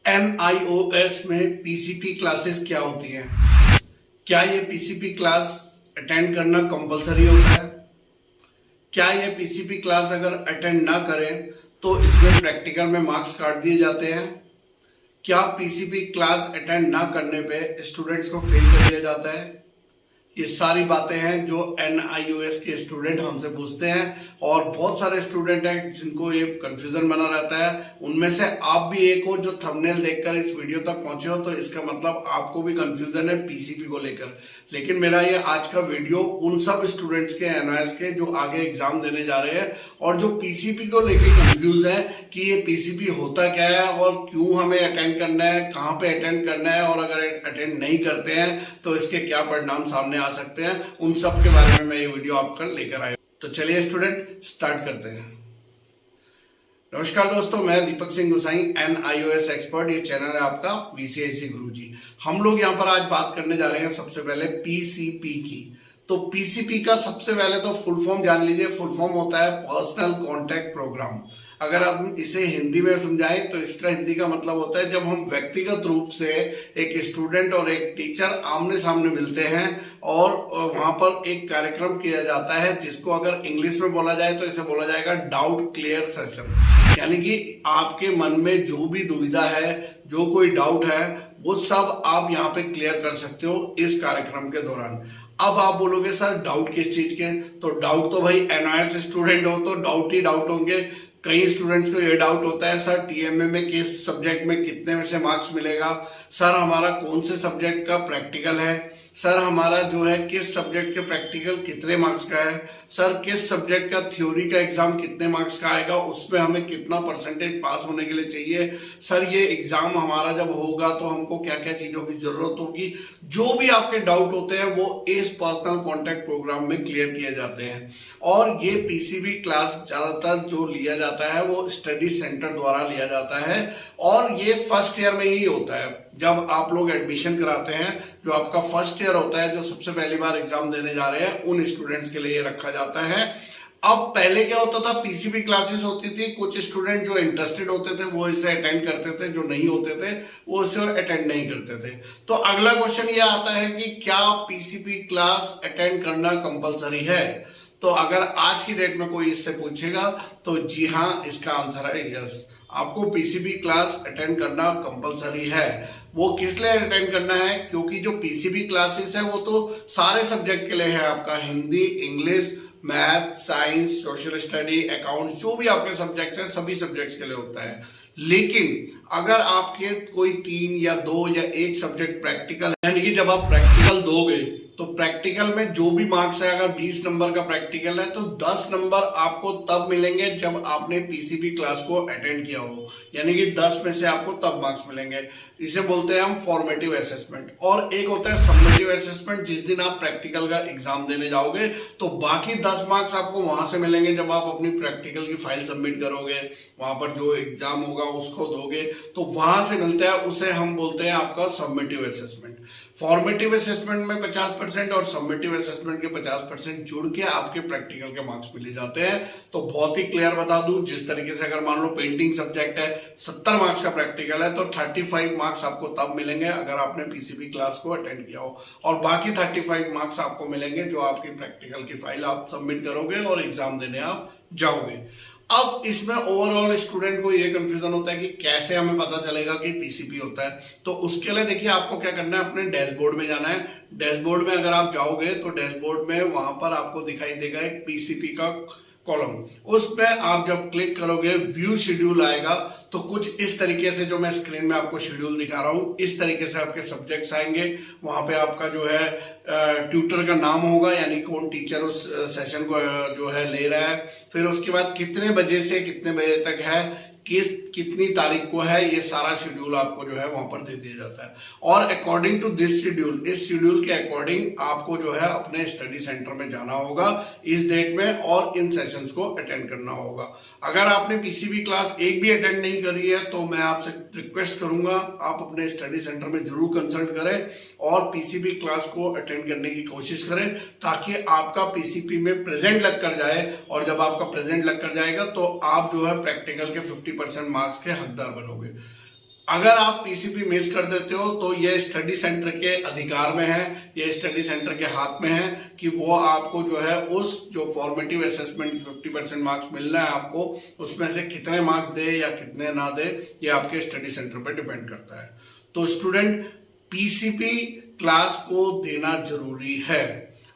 NIOS में PCP classes क्या होती हैं? क्या ये पीसीपी क्लास अटेंड करना कंपलसरी होता है? क्या ये पीसीपी क्लास अगर अटेंड ना करें तो इसमें प्रैक्टिकल में मार्क्स काट दिए जाते हैं? क्या पीसीपी क्लास अटेंड ना करने पे स्टूडेंट्स को फेल कर दिया जाता है? ये सारी बातें हैं जो NIOS के स्टूडेंट हमसे पूछते हैं और बहुत सारे स्टूडेंट हैं जिनको ये कंफ्यूजन बना रहता है। उनमें से आप भी एक हो जो थंबनेल देखकर इस वीडियो तक पहुंचे हो, तो इसका मतलब आपको भी कंफ्यूजन है पीसीपी को लेकर। लेकिन मेरा ये आज का वीडियो उन सब स्टूडेंट्स के NIOS के जो आगे एग्जाम देने जा रहे हैं और जो पीसीपी को लेकर कंफ्यूज है कि ये पीसीपी होता क्या है और क्यों हमें अटेंड करना है, कहाँ पे अटेंड करना है, और अगर अटेंड नहीं करते हैं तो इसके क्या परिणाम सामने आ सकते हैं, उन सब के बारे में मैं ये वीडियो आपका लेकर आया। तो चलिए स्टूडेंट स्टार्ट करते हैं। नमस्कार दोस्तों, मैं दीपक सिंह गुसाई, NIOS एक्सपर्ट। ये चैनल है आपका VCIC गुरुजी। हम लोग यहाँ पर आज बात करने जा रहे हैं सबसे पहले पीसीपी की। तो पीसीपी का सबसे पहले तो फुल फॉर्म जान लीजिए। फुल फॉर्म होता है पर्सनल कांटेक्ट प्रोग्राम। अगर हम इसे हिंदी में समझाएं तो इसका हिंदी का मतलब होता है जब हम व्यक्तिगत रूप से एक स्टूडेंट और एक टीचर आमने सामने मिलते हैं और वहां पर एक कार्यक्रम किया जाता है, जिसको अगर इंग्लिश में बोला जाए तो इसे बोला जाएगा डाउट क्लियर सेशन। यानी कि आपके मन में जो भी दुविधा है, जो कोई डाउट है, वो सब आप यहाँ पे क्लियर कर सकते हो इस कार्यक्रम के दौरान। अब आप बोलोगे सर डाउट किस चीज के? तो डाउट तो भाई NIOS स्टूडेंट हो तो डाउट ही डाउट होंगे। कई स्टूडेंट्स को ये डाउट होता है सर TMA में किस सब्जेक्ट में कितने में से मार्क्स मिलेगा, सर हमारा कौन से सब्जेक्ट का प्रैक्टिकल है, सर हमारा जो है किस सब्जेक्ट के प्रैक्टिकल कितने मार्क्स का है, सर किस सब्जेक्ट का थ्योरी का एग्जाम कितने मार्क्स का आएगा, उसमें हमें कितना परसेंटेज पास होने के लिए चाहिए, सर ये एग्जाम हमारा जब होगा तो हमको क्या क्या चीजों की जरूरत होगी। जो भी आपके डाउट होते हैं वो इस पर्सनल कांटेक्ट प्रोग्राम में क्लियर किए जाते हैं। और ये पीसीबी क्लास ज्यादातर जो लिया जाता है वो स्टडी सेंटर द्वारा लिया जाता है और ये फर्स्ट ईयर में ही होता है। जब आप लोग एडमिशन कराते हैं, जो आपका फर्स्ट ईयर होता है, जो सबसे पहली बार एग्जाम देने जा रहे हैं, उन स्टूडेंट्स के लिए रखा जाता है। अब पहले क्या होता था, पीसीबी क्लासेस होती थी, कुछ स्टूडेंट जो इंटरेस्टेड होते थे वो इसे अटेंड करते थे, जो नहीं होते थे वो इसे अटेंड नहीं करते थे। तो अगला क्वेश्चन ये आता है कि क्या पीसीबी क्लास अटेंड करना कंपलसरी है? तो अगर आज की डेट में कोई इससे पूछेगा तो जी हाँ, इसका आंसर है यस। आपको पीसीबी क्लास अटेंड करना कंपलसरी है। वो किस लिए अटेंड करना है? क्योंकि जो पीसीबी क्लासेस है वो तो सारे सब्जेक्ट के लिए है। आपका Hindi, English, math, science, social study, accounts, जो भी आपके सब्जेक्ट्स हैं सभी सब्जेक्ट्स के लिए होता है। लेकिन अगर आपके कोई 3 या 2 या 1 सब्जेक्ट प्रैक्टिकल, यानी कि जब आप प्रैक्टिकल दोगे तो प्रैक्टिकल में जो भी मार्क्स है, अगर 20 नंबर का प्रैक्टिकल है तो 10 नंबर आपको तब मिलेंगे जब आपने पीसीबी क्लास को अटेंड किया हो। यानी कि 10 में से आपको तब मार्क्स मिलेंगे। इसे बोलते हैं हम फॉर्मेटिव असेसमेंट। और एक होता है समेटिव असेसमेंट। जिस दिन आप प्रैक्टिकल का एग्जाम देने जाओगे तो बाकी 10 मार्क्स आपको वहां से मिलेंगे जब आप अपनी प्रैक्टिकल की फाइल सबमिट करोगे, वहां पर जो एग्जाम होगा उसको दोगे तो वहां से मिलता है। उसे हम बोलते हैं आपका समेटिव असेसमेंट। फॉर्मेटिव असेसमेंट में 50% और समेटिव असेसमेंट के 50% जुड़ के आपके प्रैक्टिकल के मार्क्स मिले जाते हैं। तो बहुत ही क्लियर बता दूं, जिस तरीके से अगर मान लो पेंटिंग सब्जेक्ट है, 70 मार्क्स का प्रैक्टिकल है तो 35 मार्क्स आपको तब मिलेंगे अगर आपने पीसीबी क्लास को अटेंड किया हो, और बाकी 35 मार्क्स आपको मिलेंगे जो आपकी प्रैक्टिकल की फाइल आप सबमिट करोगे और एग्जाम देने आप जाओगे। अब इसमें ओवरऑल स्टूडेंट को ये कंफ्यूजन होता है कि कैसे हमें पता चलेगा कि पीसीपी होता है। तो उसके लिए देखिए आपको क्या करना है, अपने डैशबोर्ड में जाना है। डैशबोर्ड में अगर आप जाओगे तो डैशबोर्ड में वहां पर आपको दिखाई देगा एक पीसीपी का कॉलम। उस पे आप जब क्लिक करोगे व्यू शेड्यूल आएगा। तो कुछ इस तरीके से, जो मैं स्क्रीन में आपको शेड्यूल दिखा रहा हूं, इस तरीके से आपके सब्जेक्ट्स आएंगे। वहां पे आपका जो है ट्यूटर का नाम होगा, यानी कौन टीचर उस सेशन को जो है ले रहा है। फिर उसके बाद कितने बजे से कितने बजे तक है, कितनी तारीख को है, ये सारा शेड्यूल आपको जो है वहां पर दे दिया जाता है। और अकॉर्डिंग टू दिस शेड्यूल, इस शेड्यूल के अकॉर्डिंग आपको जो है अपने स्टडी सेंटर में जाना होगा इस डेट में और इन सेशंस को अटेंड करना होगा। अगर आपने पीसीबी क्लास एक भी अटेंड नहीं करी है तो मैं आपसे रिक्वेस्ट करूंगा आप अपने स्टडी सेंटर में जरूर कंसल्ट करें और पीसीबी क्लास को अटेंड करने की कोशिश करें, ताकि आपका पीसीपी में प्रेजेंट लग कर जाए। और जब आपका प्रेजेंट लग कर जाएगा तो आप जो है प्रैक्टिकल के 50% मार्क्स के हकदार बनोगे। अगर आप पीसीपी मिस कर देते हो तो ये स्टडी सेंटर के अधिकार में है, ये स्टडी सेंटर के हाथ में है कि वो आपको जो है उस जो फॉर्मेटिव असेसमेंट 50% मार्क्स मिलना है आपको, उसमें से कितने मार्क्स दे या कितने ना दे, ये आपके स्टडी सेंटर पर डिपेंड करता है। तो स्टूडेंट, पीसीपी क्लास को देना जरूरी है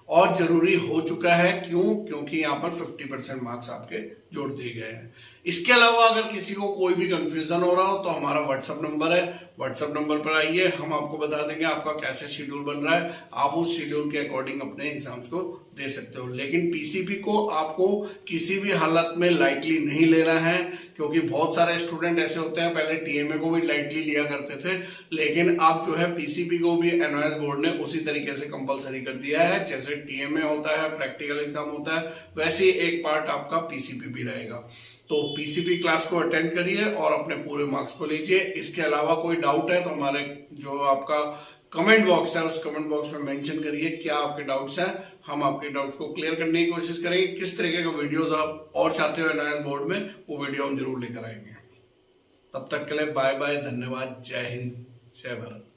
और जरूरी हो चुका है। क्यों? क्योंकि यहाँ पर 50% मार्क्स आपके जोड़ दिए गए हैं। इसके अलावा अगर किसी को कोई भी कंफ्यूजन हो रहा हो तो हमारा व्हाट्सएप नंबर है, व्हाट्सएप नंबर पर आइए, हम आपको बता देंगे आपका कैसे शेड्यूल बन रहा है, आप उस शेड्यूल के अकॉर्डिंग अपने एग्जाम्स को दे सकते हो। लेकिन पीसीपी को आपको किसी भी हालत में लाइटली नहीं लेना है, क्योंकि बहुत सारे स्टूडेंट ऐसे होते हैं, पहले टीएमए को भी लाइटली लिया करते थे, लेकिन अब जो है पीसीपी को भी एनओएस बोर्ड ने उसी तरीके से कंपलसरी कर दिया है। जैसे टीएमए होता है, प्रैक्टिकल एग्जाम होता है, वैसे ही एक पार्ट आपका पीसीपी भी रहेगा। तो पीसीपी क्लास को अटेंड करिए और अपने पूरे मार्क्स को लीजिए। इसके अलावा कोई डाउट है तो हमारे जो आपका कमेंट बॉक्स है उस कमेंट बॉक्स में मेंशन करिए क्या आपके डाउट्स हैं, हम आपके डाउट्स को क्लियर करने की कोशिश करेंगे। किस तरीके का वीडियोस आप और चाहते हो एनआईएस बोर्ड में, वो वीडियो हम जरूर लेकर आएंगे। तब तक के लिए बाय बाय, धन्यवाद, जय हिंद, जय भारत।